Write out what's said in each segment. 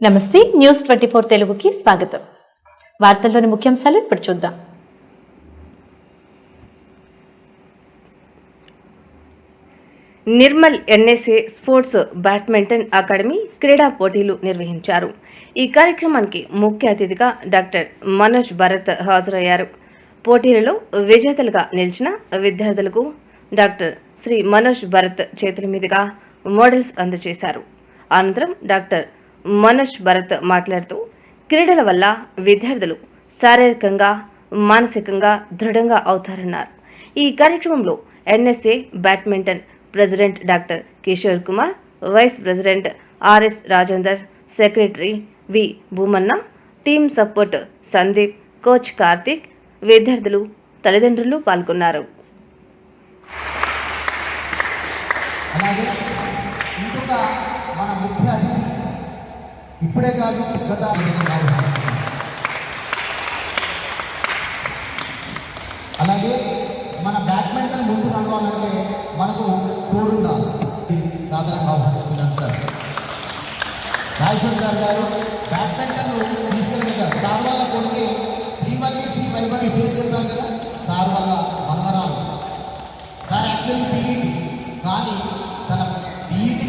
నమస్తే న్యూస్ 24 తెలుగుకి స్వాగతం. వార్తల్లోని ముఖ్యాంశాలు ఇప్పుడు చూద్దాం. Nirmal NSA sports badminton academy క్రీడా పోటీలు నిర్వహించారు. ఈ కార్యక్రమానికి ముఖ్య అతిథిగా డాక్టర్ మనోజ్ భరత్ హాజరయ్యారు. పోటీలలో విజేతలుగా నిలిచిన విద్యార్థులకు డాక్టర్ శ్రీ మనోజ్ భరత్ చేతుల మీదుగా మోడల్స్ అందజేశారు. అనంతరం డాక్టర్ మనోజ్ భరత్ మాట్లాడుతూ క్రీడల వల్ల విద్యార్థులు శారీరకంగా మానసికంగా దృఢంగా అవుతారన్నారు. ఈ కార్యక్రమంలో NSA badminton president doctor Kishore Kumar, vice president RS Rajender, secretary V Bhumanna, team support Sandeep, coach Karthik, విద్యార్థులు తల్లిదండ్రులు పాల్గొన్నారు. అలాగే ఇంకొక మన ముఖ్య అతిథి ఇప్పుడే కాదు గత అలాగే మన బ్యాడ్మింటన్ ముందు నడవాలంటే మనకు తోడుండాలి. సాధారణంగా ఆహ్వానిస్తున్నాను సార్. రాజేశ్వర్ సార్ గారు బ్యాడ్మింటన్ తీసుకెళ్ళారు. సార్ వాళ్ళ కొడుకు శ్రీవల్లి శ్రీ వైభవి పేరు చెప్పారు కదా, సార్ వాళ్ళ మన్మరాలు. సార్ యాక్చువల్లీ పీఈటీ, కానీ తన పీఈటీ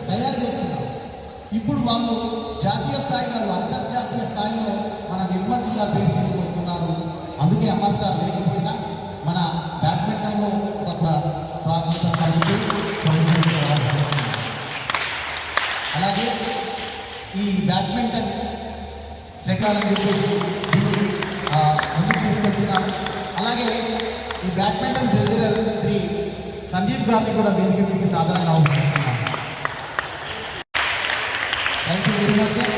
తయారు చేస్తున్నారు. ఇప్పుడు వాళ్ళు జాతీయ స్థాయి కాదు, అంతర్జాతీయ స్థాయిలో మన నిర్మల్ జిల్లా పేరు తీసుకొస్తున్నారు. అందుకే అమర్ సార్ లేకపోయినా మన బ్యాడ్మింటన్లో ఒక స్వాగతం కలుగుతూ ఆహ్వానిస్తున్నారు. అలాగే ఈ బ్యాడ్మింటన్ శేఖరాలని చెప్పేసి దీన్ని ముందుకు తీసుకెళ్తున్నాము. అలాగే ఈ బ్యాడ్మింటన్ ట్రెజరర్ శ్రీ సందీప్ గారిని కూడా వేదిక మీదకి సాధారణంగా ఆహ్వానిస్తున్నాము. Thank you very much sir.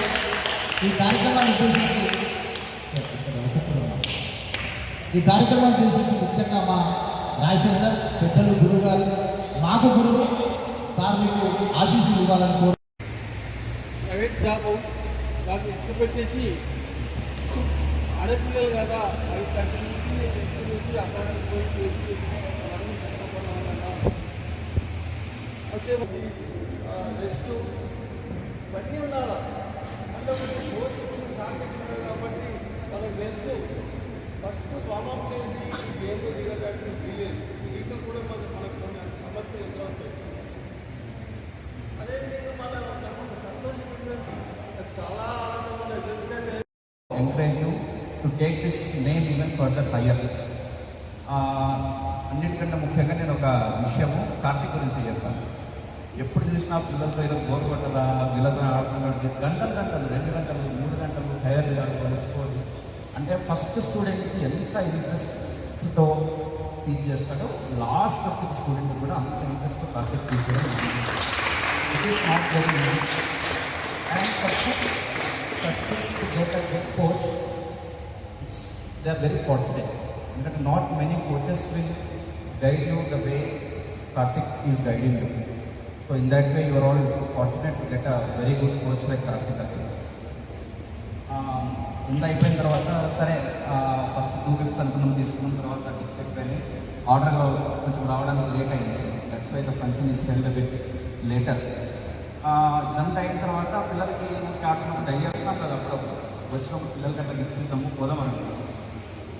ఈ కార్యక్రమాన్ని ఉద్దేశించి ముఖ్యంగా మా రాజేశ్వర్ సార్, పెద్దలు గురువు గారు, మాకు గురువు సార్, మీకు ఆశీస్సులు ఇవ్వాలని కోరు. ప్రైవేట్ జాబ్ దాన్ని ఇష్టపెట్టేసి ఆడపిల్లలు కదా, 5:30 నుంచి అక్కడ పోయి చేసి అవన్నీ కష్టపడాలి కదా. అయితే రెస్ట్ ఇవన్నీ ఉండాలి. అంటే కోర్టు టార్గెట్ ఉన్నాయి కాబట్టి వాళ్ళకి తెలుసు. ఫస్ట్ వామప్ ఏంటి, గేమ్లో దిగడానికి వీలేదు. దీంట్లో కూడా మనకు కొన్ని సమస్యలు ఎదురవుతాయి. అదేవిధంగా మన సంతోషం చాలా ఆనందంగా ఎందుకంటే encourage you to take this name even further higher. అన్నిటికంటే ముఖ్యంగా నేను ఒక విషయము కార్తీక్ గురించి చెప్తాను. ఎప్పుడు చూసినా పిల్లలతో ఏదో బోర్ కొట్టదా, వీళ్ళతో ఆడుతున్నాడు, గంటలు 2 గంటలు 3 గంటలు తయారుగా కలిసిపోయి. అంటే ఫస్ట్ స్టూడెంట్కి ఎంత ఇంట్రెస్ట్తో టీచ్ చేస్తాడో లాస్ట్ వచ్చే స్టూడెంట్ కూడా అంత ఇంట్రెస్ట్ కార్తీక్ టీచ్ చేయడం, which is not very easy. And for kids to get a good coach, they are very fortunate. Because not many coaches will guide you the way Karthik is guiding you. So in that way you are all fortunate to get a very good coach like Karthik. ముందు అయిపోయిన తర్వాత సరే first 2 gifts అనుకున్నాం, తీసుకున్న తర్వాత gift అయిపోయి order కొంచెం రావడానికి లేట్ అయింది. That's why the function is held bit later. ఇదంతా అయిన తర్వాత పిల్లలకి ఆడుతున్నప్పుడు డైలీ వచ్చినాం కదా, అప్పుడప్పుడు వచ్చినప్పుడు పిల్లలకి అట్లా గిఫ్ట్స్ ఇద్దాము పోదాం అనుకున్నాం.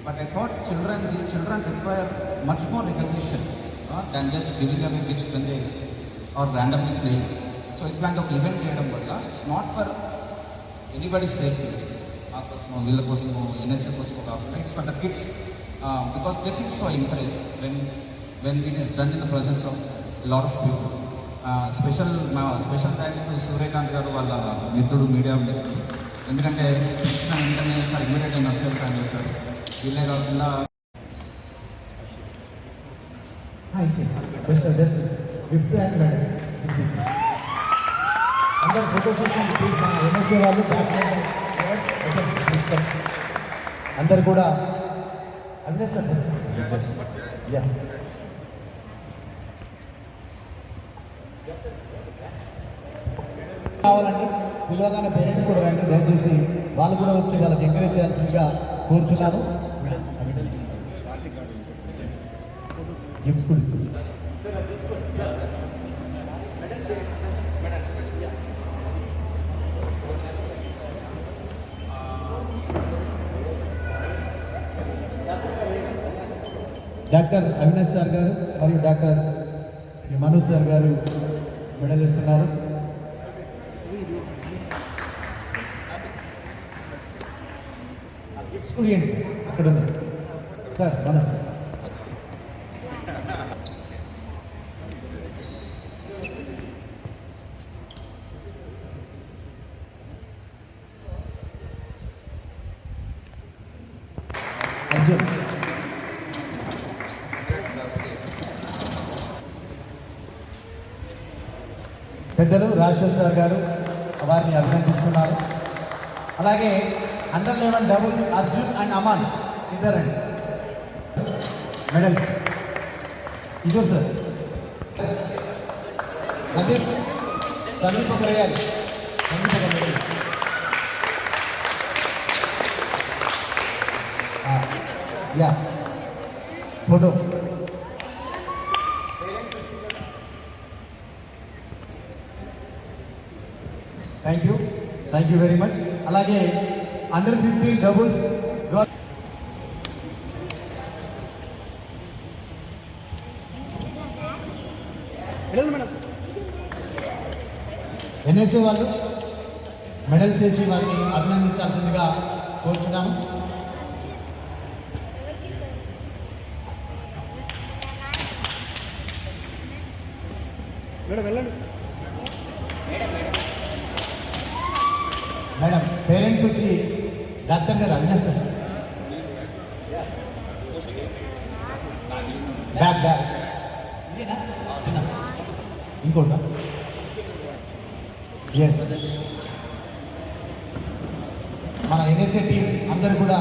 But I thought these children require much more recognition than just giving away gifts when they are randomly playing. So ఇట్లాంటి ఒక ఈవెంట్ చేయడం వల్ల it's not for anybody safety, మా కోసమో వీళ్ళ కోసమో ఎన్ఎస్ఏ కోసమో కాకుండా it's for the kids, because they feel so encourage when it is done in the presence of lot of people. Special thanks to Suryakant గారు, వాళ్ళ మిత్రుడు, మీడియా మిత్రుడు. ఎందుకంటే ఇచ్చిన వెంటనే సార్ ఇమీడియట్ అయినా వచ్చేస్తాను చెప్పారు. వీళ్ళే కాకుండా అందరు ఫోటో సెషన్ ప్లీజ్. మన ఎన్ఎస్ఏ వాళ్ళు అందరు కూడా అవినేష్ సార్ యా కావాలంటే పిల్లగానే పేరెంట్స్ కూడా రండి, దయచేసి వాళ్ళు కూడా వచ్చి వాళ్ళకి ఎంకరేజ్ చేయాల్సిందిగా కోరుచున్నాను. గిఫ్ట్స్ కూడా ఇచ్చేసి డాక్టర్ అవినాష్ సార్ గారు మరియు డాక్టర్ మనోజ్ సార్ గారు మెడల్ ఇస్తున్నారు. స్టూడెంట్స్ అక్కడ ఉన్నారు సార్. మనోజ్ సార్. అర్జున్. పెద్దలు రాజేశ్వర్ సార్ గారు వారిని అభినందిస్తున్నారు. అలాగే under 11 doubles Arjun and Aman ఇద్దరండి మెడల్. కిషోర్ సార్. సందీప్ ఒక వేయాలి. సందీప్ ఒక మెడల్. యా photo. Thank you very much. అలాగే అండర్ 15 డబుల్స్ ఎన్ఎస్ఏ వాళ్ళు మెడల్స్ వేసి వారిని అభినందించాల్సిందిగా కోరుచున్నాను. మేడం పేరెంట్స్ వచ్చి డాక్టర్ గారు అవినాష్ సార్. బ్యాగ్ ఇదేనా చిన్న ఇంకోట. ఎస్ మన ఎన్ఎస్ఏ టీం అందరూ కూడా